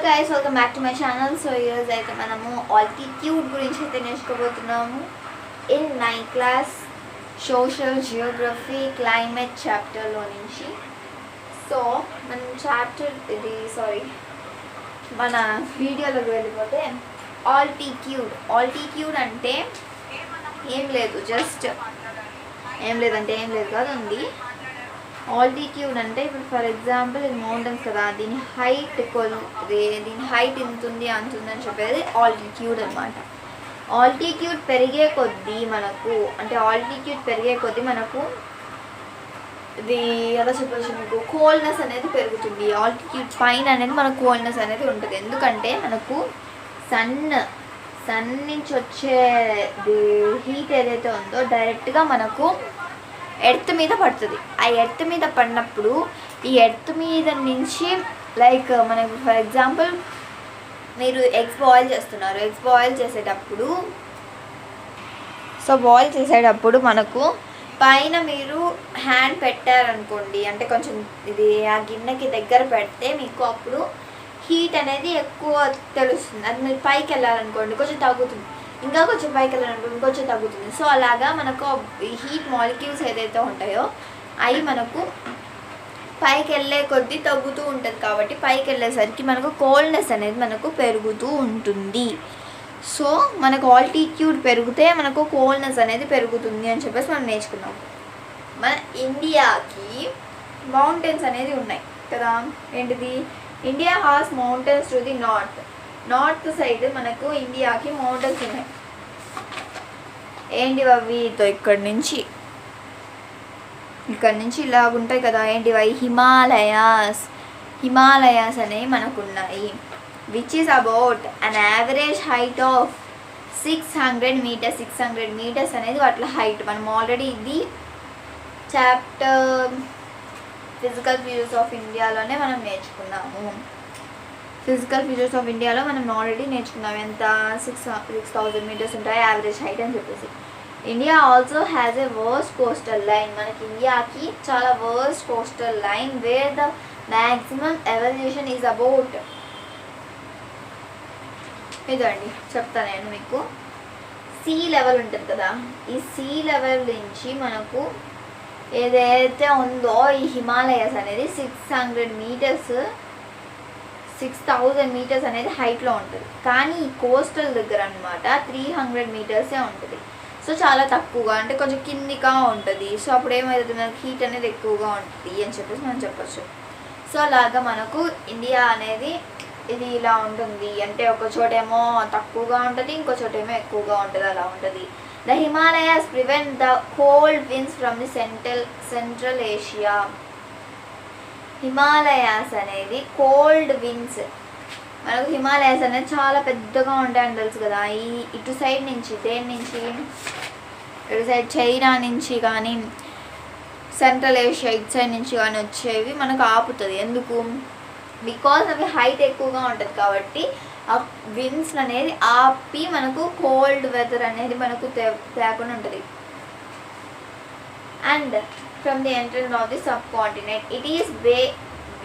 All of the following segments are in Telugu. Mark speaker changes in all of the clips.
Speaker 1: Guys, welcome back to my channel. So ఈరోజు అయితే మనము ఆల్టిట్యూడ్ గురించి అయితే నేర్చుకోబోతున్నాము in 9th class social geography climate చాప్టర్లో నుంచి. సో మనం మన వీడియోలోకి వెళ్ళిపోతే ఆల్టిట్యూడ్ అంటే ఏం లేదు కాదు ఉంది. ఆల్టిట్యూడ్ అంటే ఇప్పుడు ఫర్ ఎగ్జాంపుల్ ఇది మౌంటైన్స్ కదా, దీని హైట్ ఇంత ఉంది అంత ఉంది అని చెప్పేది ఆల్టిట్యూడ్ అనమాట. ఆల్టిట్యూడ్ పెరిగే కొద్దీ మనకు ఇది ఎలా చెప్పచ్చు, మీకు కోల్డ్నెస్ అనేది పెరుగుతుంది. ఆల్టిట్యూడ్ పైన అనేది మనకు కోల్డ్నెస్ అనేది ఉంటుంది. ఎందుకంటే మనకు సన్ నుంచి వచ్చే హీట్ ఏదైతే ఉందో డైరెక్ట్గా మనకు ఎర్త్ మీద పడుతుంది. ఆ ఎర్త్ మీద పడినప్పుడు ఈ ఎర్త్ మీద నుంచి లైక్ మనకు ఫర్ ఎగ్జాంపుల్ మీరు ఎగ్స్ బాయిల్ చేస్తున్నారు. ఎగ్స్ బాయిల్ చేసేటప్పుడు మనకు పైన మీరు హ్యాండ్ పెట్టారనుకోండి, అంటే కొంచెం ఇది ఆ గిన్నెకి దగ్గర పెడితే మీకు అప్పుడు హీట్ అనేది ఎక్కువ తెలుస్తుంది. అది మీరు పైకి వెళ్ళాలనుకోండి కొంచెం తగ్గుతుంది, ఇంకా కొంచెం పైకి వెళ్ళాలనుకోండి ఇంకొంచెం తగ్గుతుంది. సో అలాగా మనకు ఈ హీట్ మాలిక్యూల్స్ ఏదైతే ఉంటాయో అవి మనకు పైకి వెళ్ళే కొద్దీ తగ్గుతూ ఉంటుంది. కాబట్టి పైకి వెళ్ళేసరికి మనకు కోల్డ్నెస్ అనేది మనకు పెరుగుతూ ఉంటుంది. సో మనకు ఆల్టిట్యూడ్ పెరిగితే మనకు కోల్డ్నెస్ అనేది పెరుగుతుంది అని చెప్పేసి మనం నేర్చుకున్నాం. మన ఇండియాకి మౌంటైన్స్ అనేది ఉన్నాయి కదా. ఏంటిది, India has mountains to the north side మనకు ఇండియాకి మౌంటైన్స్ ఉన్నాయి. ఏంటివి అవి, ఇక్కడి నుంచి ఇలా ఉంటాయి కదా. ఏంటివి, హిమాలయాస్ అనేవి మనకు ఉన్నాయి. Which is about an average height of 600 meters అనేది వాటి హైట్. మనం ఆల్రెడీ ఇది చాప్టర్ ఫిజికల్ ఫీచర్స్ ఆఫ్ ఇండియాలోనే మనం నేర్చుకున్నాము. మనం ఆల్రెడీ నేర్చుకున్నాం. ఎంత 6,000 meters ఉంటాయి యావరేజ్ హైట్ అని చెప్పేసి. India also has a worst coastal line. మనకి ఇండియాకి చాలా worst coastal line wear the maximum evolution is about. ఇదండి చెప్తా నేను మీకు. సీ లెవెల్ ఉంటుంది కదా, ఈ సీ లెవెల్ నుంచి మనకు ఏదైతే ఉందో ఈ హిమాలయాస్ అనేది 6,000 meters అనేది హైట్లో ఉంటుంది. కానీ ఈ కోస్టల్ దగ్గర అనమాట 300 meters ఉంటుంది. సో చాలా తక్కువగా, అంటే కొంచెం కిందిగా ఉంటుంది. సో అప్పుడు ఏమవుతుంది, మనకు హీట్ అనేది ఎక్కువగా ఉంటుంది అని చెప్పేసి మనం చెప్పచ్చు. సో అలాగా మనకు ఇండియా అనేది ఇది ఇలా ఉంటుంది. అంటే ఒక చోటేమో తక్కువగా ఉంటుంది, ఇంకో చోటేమో ఎక్కువగా ఉంటుంది, అలా ఉంటుంది. The Himalayas prevent the cold winds from the central Asia. Himalayas అనేది కోల్డ్ విండ్స్, మనకు హిమాలయాస్ అనేది చాలా పెద్దగా ఉంటాయని తెలుసు కదా. ఇటు సైడ్ నుంచి ఇటు సైడ్ చైనా నుంచి కానీ సెంట్రల్ ఏషియా ఇటు సైడ్ నుంచి కానీ వచ్చేవి మనకు ఆపుతుంది. ఎందుకు, బికాజ్ అవి హైట్ ఎక్కువగా ఉంటుంది కాబట్టి ఆ విండ్స్ అనేది ఆపి మనకు కోల్డ్ వెదర్ అనేది మనకు తేకుండా ఉంటుంది. And from the entrance of the subcontinent, it is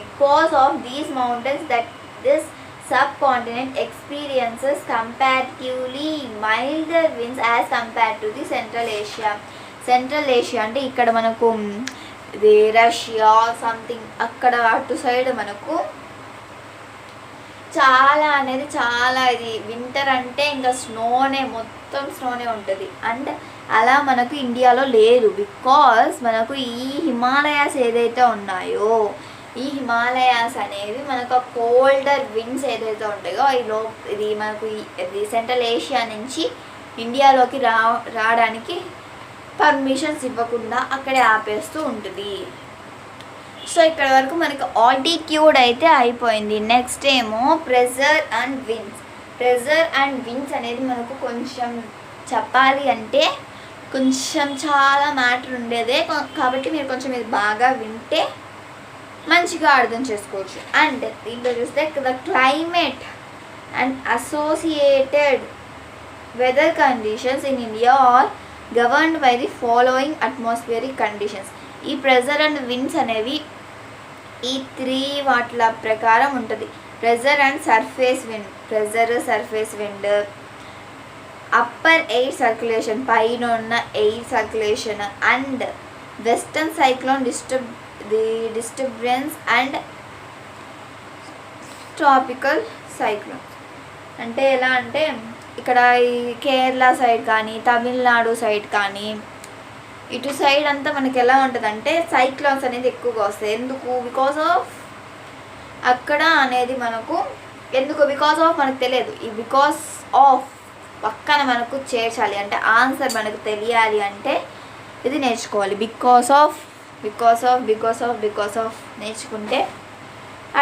Speaker 1: because of these mountains that this subcontinent experiences comparatively milder winds as compared to the central Asia అంటే ఇక్కడ మనకు ఇది రష్యా సంథింగ్ అక్కడ అటు సైడ్ మనకు చాలా ఇది వింటర్ అంటే ఇంకా మొత్తం స్నోనే ఉంటుంది. అండ్ అలా మనకు ఇండియాలో లేదు. బికాజ్ మనకు ఈ హిమాలయాస్ ఏదైతే ఉన్నాయో ఈ హిమాలయాస్ అనేవి మనకు కోల్డర్ విండ్స్ ఏదైతే ఉంటాయో ఇది మనకు ఇది సెంట్రల్ ఏషియా నుంచి ఇండియాలోకి రావడానికి పర్మిషన్స్ ఇవ్వకుండా అక్కడే ఆపేస్తూ ఉంటుంది. సో ఇక్కడ వరకు మనకు ఆల్టిట్యూడ్ అయితే అయిపోయింది. నెక్స్ట్ ఏమో ప్రెజర్ అండ్ విండ్స్ అనేది మనకు కొంచెం చెప్పాలి అంటే కొంచెం చాలా మ్యాటర్ ఉండేదే. కాబట్టి మీరు కొంచెం ఇది బాగా వింటే మంచిగా అర్థం చేసుకోవచ్చు. అండ్ దీంట్లో చూస్తే the climate and associated weather conditions in India are governed by the following atmospheric conditions. ఈ ప్రెజర్ అండ్ విండ్స్ అనేవి ఈ 3 వాట్ల ప్రకారం ఉంటుంది. Pressure and surface wind. Pressure, surface wind, upper air circulation, పైన ఉన్న air circulation, and western cyclone disturbance and tropical cyclone. అంటే ఎలా అంటే ఇక్కడ ఈ కేరళ సైడ్ కానీ తమిళనాడు సైడ్ కానీ ఇటు సైడ్ అంతా మనకి ఎలా ఉంటుంది అంటే సైక్లోన్స్ అనేది ఎక్కువగా వస్తాయి. ఎందుకు? బికాస్ ఆఫ్ అక్కడ అనేది మనకు ఎందుకు బికాస్ ఆఫ్ మనకు తెలియదు. ఈ బికాస్ ఆఫ్ పక్కన మనకు చేర్చాలి అంటే ఆన్సర్ మనకు తెలియాలి అంటే ఇది నేర్చుకోవాలి. Because of because of because of because of నేర్చుకుంటే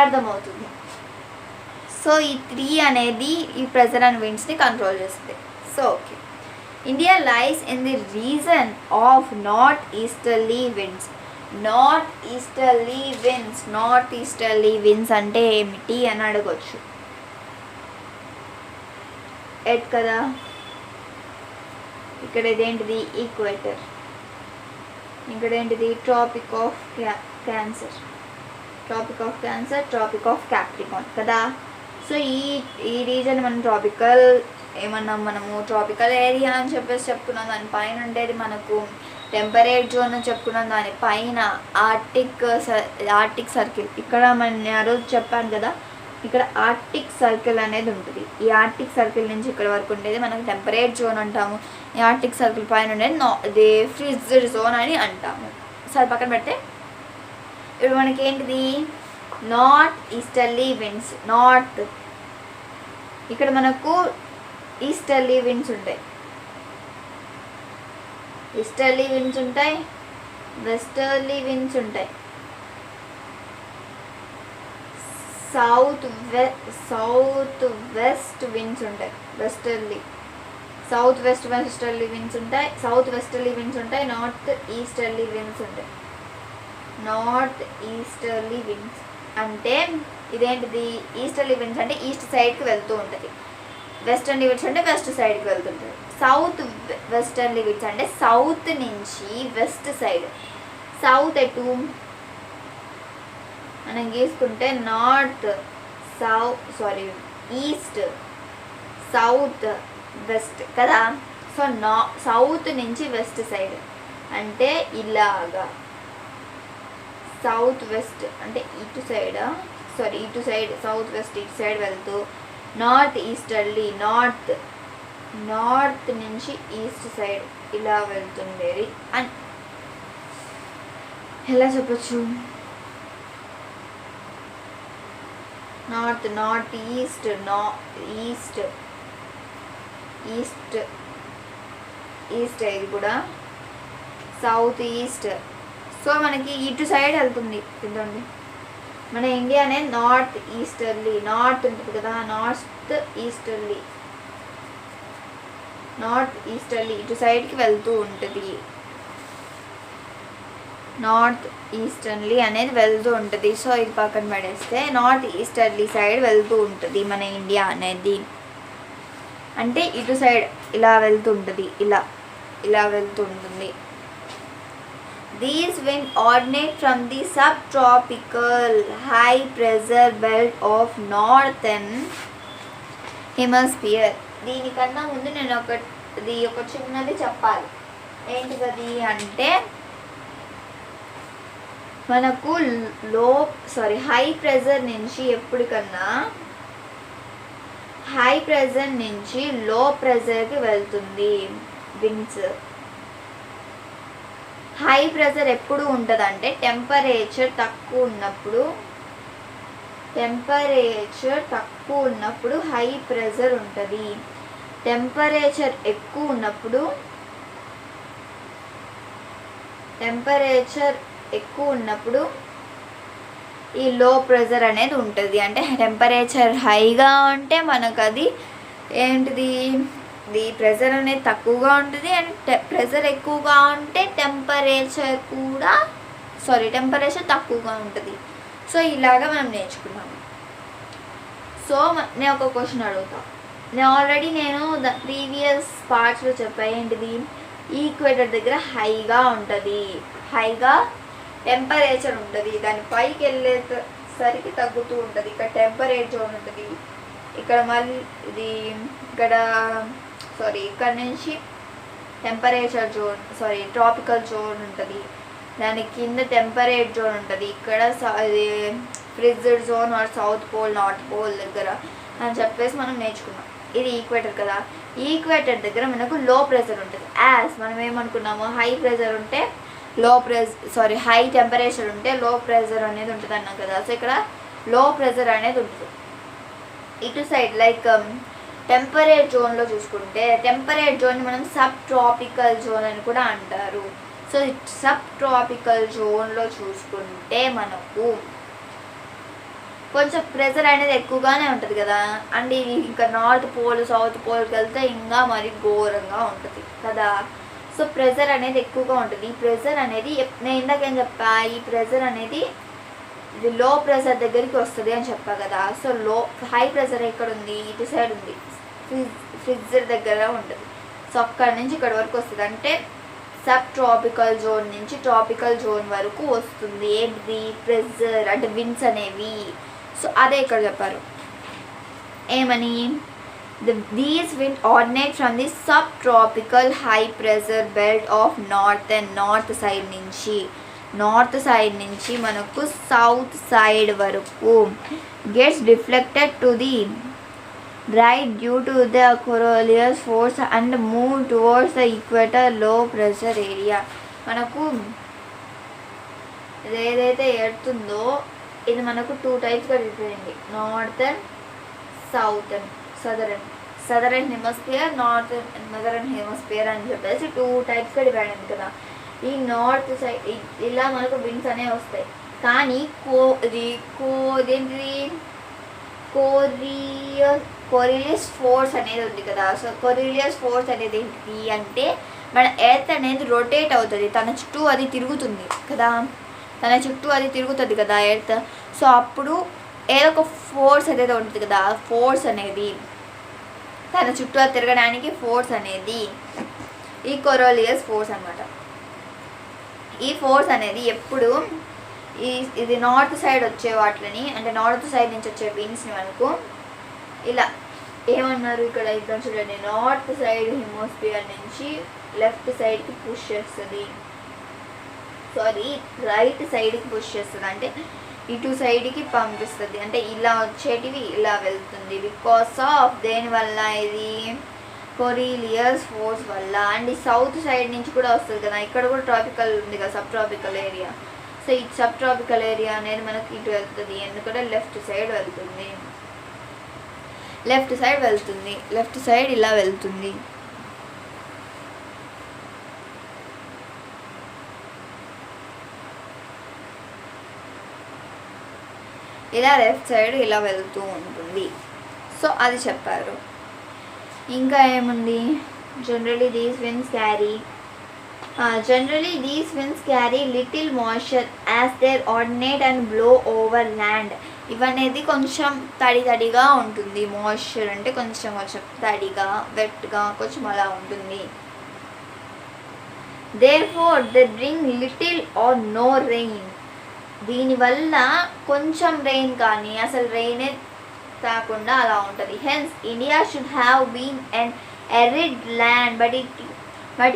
Speaker 1: అర్థమవుతుంది. సో ఈ 3 అనేది ఈ ప్రెజర్ అండ్ విండ్స్ని కంట్రోల్ చేస్తుంది. So okay, India lies in the reason of north easterly winds. North easterly winds, north easterly winds అంటే ఏమిటి అని అడగొచ్చు. ఎట్ కదా, ఇక్కడ ఇదేంటిది ఈక్వేటర్, ఇక్కడ ఏంటిది tropic of cancer, tropic of cancer, tropic of capricorn కదా. సో ఈ రీజన్ మనం ట్రాపికల్ ఏమన్నాం, మనము ట్రాపికల్ ఏరియా అని చెప్పేసి చెప్పుకున్నాం. దాని పైన ఉండేది మనకు టెంపరేట్ జోన్ అని చెప్పుకున్నాం. దాని పైన ఆర్టిక్ సర్కిల్. ఇక్కడ మన ఆ రోజు చెప్పాను కదా, ఇక్కడ ఆర్టిక్ సర్కిల్ అనేది ఉంటుంది. ఈ ఆర్టిక్ సర్కిల్ నుంచి ఇక్కడ వరకు ఉండేది మనకు టెంపరేట్ జోన్ అంటాము. ఈ ఆర్టిక్ సర్కిల్ పైన ఉండేది ఫ్రిడ్జ్డ్ జోన్ అని అంటాము. సరే పక్కన పెడితే ఇప్పుడు మనకి ఏంటిది నార్త్ ఈస్టర్లీ విండ్స్. నార్త్ ఇక్కడ మనకు ఈస్టర్లీ విండ్స్ ఉంటాయి, ఈస్టర్లీ విండ్స్ ఉంటాయి, వెస్టర్లీ విండ్స్ ఉంటాయి, సౌత్ వెస్ట్ విండ్స్ ఉంటాయి, వెస్టర్లీ సౌత్ వెస్టర్లీ విండ్స్ ఉంటాయి, సౌత్ వెస్టర్లీ విండ్స్ ఉంటాయి, నార్త్ ఈస్టర్లీ విండ్స్ ఉంటాయి. నార్త్ ఈస్టర్లీ విండ్స్ అంటే ఇదేంటిది ఈస్టర్లీ విండ్స్ అంటే ఈస్ట్ సైడ్కి వెళ్తూ ఉంటుంది. వెస్టర్లీ విండ్స్ అంటే వెస్ట్ సైడ్కి వెళ్తుంటుంది. సౌత్ వెస్టర్లీ విండ్స్ అంటే సౌత్ నుంచి వెస్ట్ సైడ్. సౌత్ ఎటు మనం గీసుకుంటే నార్త్ ఈస్ట్ సౌత్ వెస్ట్ కదా. సో సౌత్ నుంచి వెస్ట్ సైడ్ అంటే ఇలాగా సౌత్ వెస్ట్ అంటే ఇటు సైడ్ సౌత్ వెస్ట్ ఇటు సైడ్ వెళ్తూ నార్త్ ఈస్టర్లీ నార్త్ నుంచి ఈస్ట్ సైడ్ ఇలా వెళ్తుండేది అని ఎలా చెప్పచ్చు. నార్త్ ఈస్ట్ ఇది కూడా సౌత్ ఈస్ట్. సో మనకి ఇటు సైడ్ వెళ్తుంది చూడండి. మన ఇండియానే నార్త్ ఈస్టర్లీ, నార్త్ ఉంటుంది కదా, నార్త్ ఈస్టర్లీ ఇటు సైడ్కి వెళ్తూ ఉంటుంది. నార్త్ ఈస్టర్లీ అనేది వెళ్తూ ఉంటుంది. సో ఇది పక్కన పడేస్తే నార్త్ ఈస్టర్లీ సైడ్ వెళ్తూ ఉంటుంది మన ఇండియా అనేది. అంటే ఇటు సైడ్ ఇలా వెళ్తుంటుంది, ఇలా వెళ్తుంటుంది. These winds originate from the subtropical high pressure belt of northern hemisphere. దీనికన్నా ముందు నేను ఒక చిన్నది చెప్పాలి. ఏంటిది అంటే మనకు హై ప్రెజర్ నుంచి ఎప్పటికన్నా హై ప్రెజర్ నుంచి లో ప్రెజర్కి వెళ్తుంది విండ్స్. హై ప్రెజర్ ఎప్పుడు ఉంటుందంటే టెంపరేచర్ తక్కువ ఉన్నప్పుడు హై ప్రెజర్ ఉంటుంది. టెంపరేచర్ ఎక్కువ ఉన్నప్పుడు ఈ లో ప్రెజర్ అనేది ఉంటుంది. అంటే టెంపరేచర్ హైగా ఉంటే మనకు అది ఏంటిది ప్రెజర్ అనేది తక్కువగా ఉంటుంది. అండ్ ప్రెజర్ ఎక్కువగా ఉంటే టెంపరేచర్ తక్కువగా ఉంటుంది. సో ఇలాగా మనం నేర్చుకున్నాము. సో నేను ఒక క్వశ్చన్ అడుగుతా. ఆల్రెడీ నేను ప్రీవియస్ పార్ట్స్లో చెప్పా. ఏంటిది ఈక్వేటర్ దగ్గర హైగా ఉంటుంది, హైగా టెంపరేచర్ ఉంటుంది. దాని పైకి వెళ్ళే వచ్చేసరికి తగ్గుతూ ఉంటుంది. ఇక్కడ టెంపరేట్ జోన్ ఉంటుంది, ఇక్కడ మళ్ళీ ఇది ఇక్కడ నుంచి టెంపరేచర్ జోన్ ట్రాపికల్ జోన్ ఉంటుంది, దాని కింద టెంపరేట్ జోన్ ఉంటుంది, ఇక్కడ ఇది frigid zone or south pole north pole దగ్గర అని చెప్పేసి మనం నేర్చుకున్నాం. ఇది ఈక్వేటర్ కదా, ఈక్వేటర్ దగ్గర మనకు లో ప్రెషర్ ఉంటుంది. యాజ్ మనం ఏమనుకున్నాము, హై ప్రెషర్ ఉంటే హై టెంపరేచర్ ఉంటే లో ప్రెషర్ అనేది ఉంటుంది అన్నాం కదా. సో ఇక్కడ లో ప్రెషర్ అనేది ఉంటుంది. ఇటు సైడ్ లైక్ టెంపరేట్ జోన్లో చూసుకుంటే టెంపరేట్ జోన్ మనం సబ్ ట్రాపికల్ జోన్ అని కూడా అంటారు. సో సబ్ ట్రాపికల్ జోన్లో చూసుకుంటే మనకు కొంచెం ప్రెషర్ అనేది ఎక్కువగానే ఉంటుంది కదా. అండ్ ఇంకా నార్త్ పోల్ సౌత్ పోల్కి వెళ్తే ఇంకా మరి ఘోరంగా ఉంటుంది కదా. సో ప్రెషర్ అనేది ఎక్కువగా ఉంటుంది. ఈ ప్రెషర్ అనేది నేను ఇందాకేం చెప్పా, ఈ ప్రెషర్ అనేది ఇది లో ప్రెషర్ దగ్గరికి వస్తుంది అని చెప్పా కదా. సో హై ప్రెషర్ ఎక్కడ ఉంది, ఇటు సైడ్ ఉంది, ఫ్రిడ్జర్ దగ్గర ఉంటుంది. సో అక్కడ నుంచి ఇక్కడ వరకు వస్తుంది, అంటే సబ్ ట్రాపికల్ జోన్ నుంచి ట్రాపికల్ జోన్ వరకు వస్తుంది. ఏంటిది ప్రెషర్ అంటే విండ్స్ అనేవి. సో అదే ఇక్కడ చెప్పారు ఏమని, these wind originate from the subtropical high pressure belt of north side నుంచి మనకు సౌత్ సైడ్ వరకు gets reflected to the right due to the Coriolis force and move towards the equator low pressure area. మనకు ఏదైతే ఎడుతుందో ఇది మనకు 2 టైప్స్గా different, northern southern southern hemisphere northern hemisphere అని చెప్పేసి 2 టైప్స్గా డివైడ్ అయింది కదా. ఈ నార్త్ సైడ్ ఇలా మనకు విండ్స్ అనేవి వస్తాయి, కానీ కొరిలియస్ ఫోర్స్ అనేది ఉంది కదా. సో కొరిలియస్ ఫోర్స్ అనేది ఏంటి అంటే మన ఎర్త్ అనేది రొటేట్ అవుతుంది, తన చుట్టూ అది తిరుగుతుంది కదా, ఎర్త్. సో అప్పుడు ఏదో ఒక ఫోర్స్ అనేది ఉంటుంది కదా, ఫోర్స్ అనేది తన చుట్టూ అది తిరగడానికి ఫోర్స్ అనేది ఈ కొరోలియస్ ఫోర్స్ అన్నమాట. ఈ ఫోర్స్ అనేది ఎప్పుడు ఇది నార్త్ సైడ్ వచ్చే వాటిని, అంటే నార్త్ సైడ్ నుంచి వచ్చే విండ్స్ని మనకు ఇలా ఏమన్నారు ఇక్కడ చూడండి, నార్త్ సైడ్ హెమోస్ఫియర్ నుంచి లెఫ్ట్ సైడ్కి పుష్ చేస్తుంది, రైట్ సైడ్కి పుష్ చేస్తుంది, అంటే ఇటు సైడ్కి పంపిస్తుంది, అంటే ఇలా వచ్చేటివి ఇలా వెళ్తుంది. బికాస్ ఆఫ్ దేనివల్ల, ఇది కొరీలియస్ ఫోర్స్ వల్ల. అండ్ ఈ సౌత్ సైడ్ నుంచి కూడా వస్తుంది కదా, ఇక్కడ కూడా ట్రాపికల్ ఉంది కదా, సబ్ ట్రాపికల్ ఏరియా. సో ఈ సబ్ ట్రాపికల్ ఏరియా అనేది మనకి ఇటు వెళ్తుంది, ఎందుకంటే లెఫ్ట్ సైడ్ ఇలా వెళ్తుంది. ఇలా లెఫ్ట్ సైడ్ ఇలా వెళ్తూ ఉంటుంది. సో అది చెప్పారు. ఇంకా ఏముంది, generally these winds carry little moisture as they ordinate and blow over land. ఇవనేది కొంచెం తడిగా ఉంటుంది. మాయిశ్చర్ అంటే కొంచెం తడిగా వెట్గా కొంచెం అలా ఉంటుంది. therefore they bring little or no rain. దీనివల్ల కొంచెం రెయిన్ కానీ అసలు రెయినే కాకుండా అలా ఉంటుంది. Hence India should have been an arid land but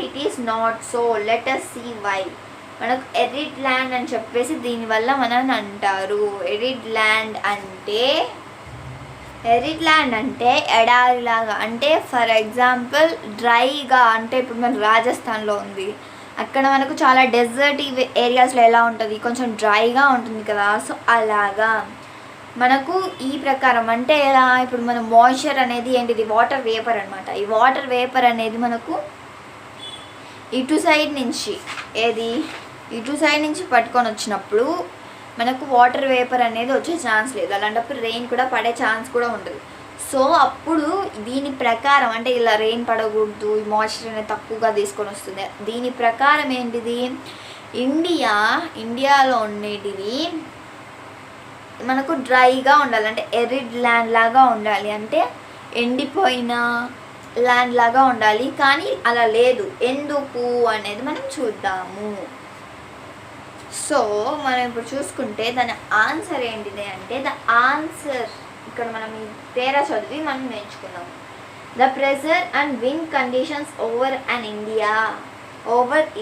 Speaker 1: it is not so. let us see why. మనకు ఎరిడ్ ల్యాండ్ అని చెప్పేసి దీనివల్ల మనం అంటారు. ఎరిడ్ ల్యాండ్ అంటే ఎడారిలాగా, అంటే ఫర్ ఎగ్జాంపుల్ డ్రైగా, అంటే ఇప్పుడు మన రాజస్థాన్లో ఉంది, అక్కడ మనకు చాలా డెజర్ట్ ఏరియాస్లో ఎలా ఉంటుంది, కొంచెం డ్రైగా ఉంటుంది కదా. సో అలాగా మనకు ఈ ప్రకారం అంటే ఎలా, ఇప్పుడు మన మాయిశ్చర్ అనేది ఏంటిది, వాటర్ వేపర్ అనమాట. ఈ వాటర్ వేపర్ అనేది మనకు ఇటు సైడ్ నుంచి పట్టుకొని వచ్చినప్పుడు మనకు వాటర్ వేపర్ అనేది వచ్చే ఛాన్స్ లేదు, అలాంటప్పుడు రెయిన్ కూడా పడే ఛాన్స్ కూడా ఉండదు. సో అప్పుడు దీని ప్రకారం అంటే ఇలా రెయిన్ పడకూడదు, ఈ మాయిశ్చర్ అనేది తక్కువగా తీసుకొని వస్తుంది. దీని ప్రకారం ఏంటిది, ఇండియాలో ఉండేటివి మనకు డ్రైగా ఉండాలి, అంటే ఎరిడ్ ల్యాండ్ లాగా ఉండాలి, అంటే ఎండిపోయిన ల్యాండ్ లాగా ఉండాలి. కానీ అలా లేదు, ఎందుకు అనేది మనం చూద్దాము. సో మనం ఇప్పుడు చూసుకుంటే దాని ఆన్సర్ ఏంటిది అంటే ద ఆన్సర్ ఇక్కడ మనం ఈ పేరా చదివి మనం నేర్చుకున్నాం. The pressure and wind conditions over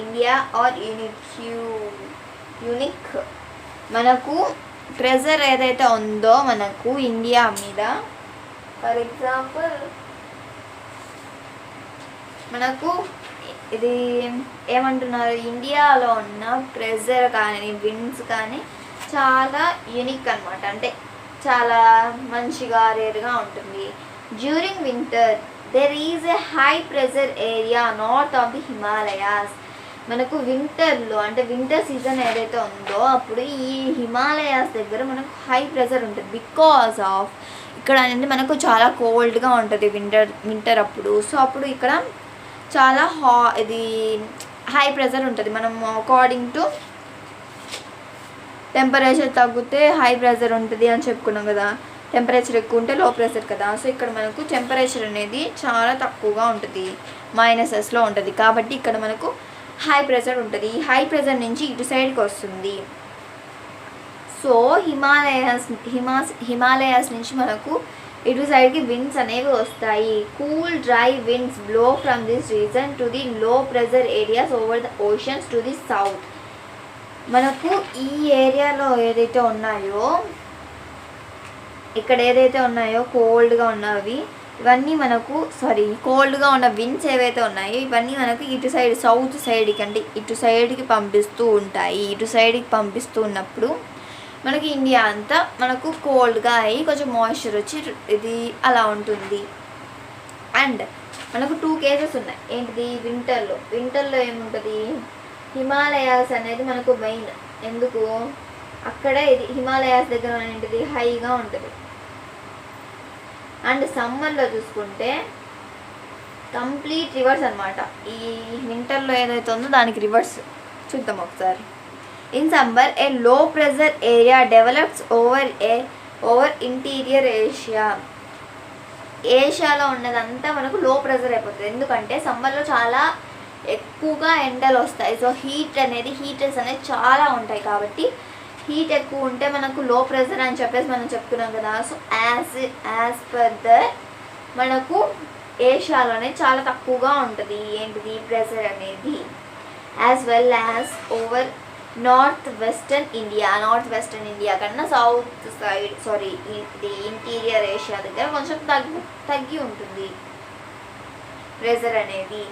Speaker 1: India are unique. మనకు ప్రెజర్ ఏదైతే ఉందో మనకు ఇండియా మీద, ఫర్ ఎగ్జాంపుల్ మనకు ఇది ఏమంటున్నారు, ఇండియాలో ఉన్న ప్రెజర్ కానీ విండ్స్ కానీ చాలా యూనిక్ అనమాట, అంటే చాలా మంచిగా రేర్గా ఉంటుంది. During winter there is a high pressure area north of the Himalayas. మనకు వింటర్లో అంటే వింటర్ సీజన్ ఏదైతే ఉందో అప్పుడు ఈ హిమాలయాస్ దగ్గర మనకు హై ప్రెజర్ ఉంటుంది. బికాస్ ఆఫ్ ఇక్కడ అనేది మనకు చాలా కోల్డ్గా ఉంటుంది వింటర్ అప్పుడు. సో అప్పుడు ఇక్కడ చాలా ఇది హై ప్రెజర్ ఉంటుంది. మనం అకార్డింగ్ టు టెంపరేచర్ తగ్గితే హై ప్రెజర్ ఉంటుంది అని చెప్పుకున్నాం కదా, టెంపరేచర్ ఎక్కువ ఉంటే లో ప్రెషర్ కదా. సో ఇక్కడ మనకు టెంపరేచర్ అనేది చాలా తక్కువగా ఉంటుంది, మైనసెస్లో ఉంటుంది. కాబట్టి ఇక్కడ మనకు హై ప్రెషర్ ఉంటుంది. ఈ హై ప్రెషర్ నుంచి ఇటు సైడ్కి వస్తుంది. సో హిమాలయాస్ నుంచి మనకు ఇటు సైడ్కి విండ్స్ అనేవి వస్తాయి. Cool dry winds blow from this region to the low pressure areas over the oceans to the south. మనకు ఈ ఏరియాలో ఏదైతే ఉన్నాయో, ఇక్కడ ఏదైతే ఉన్నాయో కోల్డ్గా ఉన్నవి, ఇవన్నీ మనకు కోల్డ్గా ఉన్న విండ్స్ ఏవైతే ఉన్నాయో ఇవన్నీ మనకు ఇటు సైడ్ సౌత్ సైడ్కి అంటే ఇటు సైడ్కి పంపిస్తూ ఉంటాయి. ఇటు సైడ్కి పంపిస్తూ ఉన్నప్పుడు మనకి ఇండియా అంతా మనకు కోల్డ్గా అయ్యి కొంచెం మాయిశ్చర్ వచ్చి ఇది అలా ఉంటుంది. అండ్ మనకు 2 కేసెస్ ఉన్నాయి. ఏంటిది, వింటర్లో ఏముంటుంది, హిమాలయాస్ అనేది మనకు మెయిన్. ఎందుకు, అక్కడే ఇది హిమాలయాస్ దగ్గర ఏంటిది హైగా ఉంటుంది. అండ్ సమ్మర్లో చూసుకుంటే కంప్లీట్ రివర్స్ అనమాట. ఈ వింటర్లో ఏదైతే ఉందో దానికి రివర్స్. చూద్దాం ఒకసారి. In summer a low pressure area develops over interior ఏషియాలో ఉన్నదంతా మనకు లో ప్రెజర్ అయిపోతుంది. ఎందుకంటే సమ్మర్లో చాలా ఎక్కువగా ఎండలు వస్తాయి. సో హీటర్స్ అనేది చాలా ఉంటాయి. కాబట్టి హీట్ ఎక్కువ ఉంటే మనకు లో ప్రెజర్ అని చెప్పేసి మనం చెప్తున్నాం కదా. సో యాజ్ పర్ దట్ మనకు ఏషియాలోనే చాలా తక్కువగా ఉంటుంది ఏంటిది ప్రెజర్ అనేది. As well as over north western India కన్నా సౌత్ సైడ్ ఇది ఇంటీరియర్ ఏషియా దగ్గర కొంచెం తగ్గి ఉంటుంది ప్రెజర్ అనేది.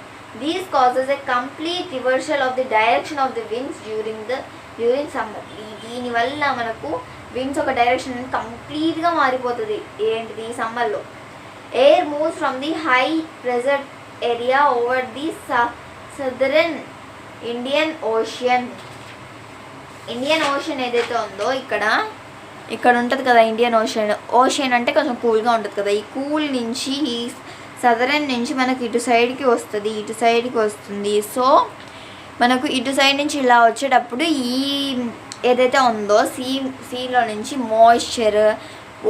Speaker 1: These causes A complete reversal of the direction of the winds during summer. దీనివల్ల మనకు విండ్స్ ఒక డైరెక్షన్ అనేది కంప్లీట్గా మారిపోతుంది ఏంటిది సమ్మర్లో. Air moves from the high pressure area over the southern Indian ocean ఏదైతే ఉందో ఇక్కడ ఉంటుంది కదా ఇండియన్ ఓషన్ అంటే కొంచెం కూల్గా ఉంటుంది కదా. ఈ కూల్ నుంచి ఈ సదరన్ నుంచి మనకు ఇటు సైడ్కి వస్తుంది. సో మనకు ఇటు సైడ్ నుంచి ఇలా వచ్చేటప్పుడు ఈ ఏదైతే ఉందో సీలో నుంచి మాయిశ్చర్,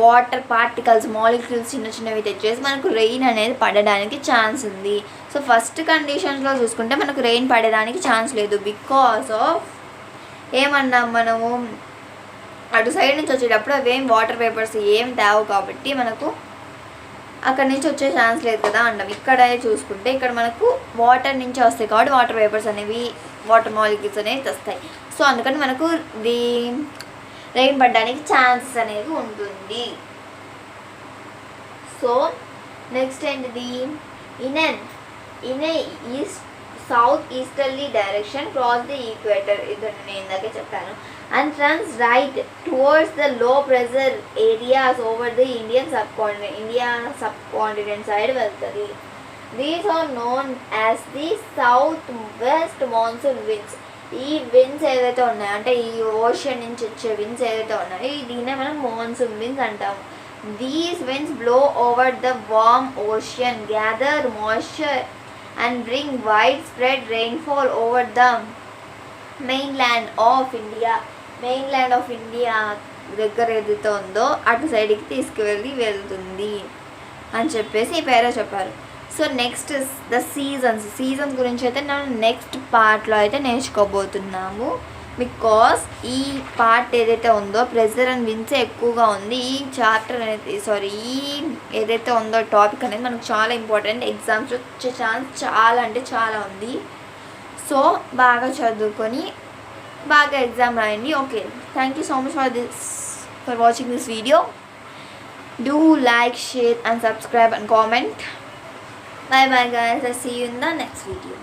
Speaker 1: వాటర్ పార్టికల్స్, మాలిక్యూల్స్ చిన్నవి తెచ్చేసి మనకు రెయిన్ అనేది పడడానికి ఛాన్స్ ఉంది. సో ఫస్ట్ కండిషన్స్లో చూసుకుంటే మనకు రెయిన్ పడడానికి ఛాన్స్ లేదు. బికాస్ ఆఫ్ ఏమన్నాం మనము, అటు సైడ్ నుంచి వచ్చేటప్పుడు అవేం వాటర్ వేపర్స్ ఏం తేవు కాబట్టి మనకు అక్కడి నుంచి వచ్చే ఛాన్స్ లేదు కదా అన్నాం. ఇక్కడ చూసుకుంటే ఇక్కడ మనకు వాటర్ నుంచి వస్తాయి కాబట్టి వాటర్ వేపర్స్ అనేవి, వాటర్ మాలిక్యూల్స్ అనేవి వస్తాయి. సో అందుకని మనకు రెయిన్ పడడానికి ఛాన్సెస్ అనేది ఉంటుంది. సో నెక్స్ట్ ఏంటిది, in east south easterly direction cross the equator, ఇది నేను ఇందాకే చెప్పాను, and runs right towards the low pressure areas over the India subcontinent side వెళ్తుంది. These are known as the south west monsoon winds. ఈ విండ్స్ ఏదైతే ఉన్నాయో అంటే ఈ ఓషన్ నుంచి వచ్చే విండ్స్ ఏదైతే ఉన్నాయో దీన్నే మనం మాన్సూన్ విండ్స్ అంటాము. These winds blow over the warm ocean, gather moisture and bring widespread rainfall over the mainland of India దగ్గర ఏదైతే ఉందో అటు సైడ్కి తీసుకువెళ్ళి వెళ్తుంది అని చెప్పేసి ఈ పేరే చెప్పారు. సో నెక్స్ట్ ద సీజన్స్ గురించి అయితే మనం నెక్స్ట్ పార్ట్లో అయితే నేర్చుకోబోతున్నాము. బికాస్ ఈ పార్ట్ ఏదైతే ఉందో ప్రెజర్ అండ్ విన్స్ ఎక్కువగా ఉంది. ఈ చాప్టర్ అనేది ఈ ఏదైతే ఉందో టాపిక్ అనేది మనకు చాలా ఇంపార్టెంట్. ఎగ్జామ్స్ వచ్చే ఛాన్స్ చాలా అంటే చాలా ఉంది. సో బాగా చదువుకొని బాగా ఎగ్జామ్ రాయండి. Okay, thank you so much for watching this video. Do like, share and subscribe and comment. Bye bye guys, I'll see you in the next video.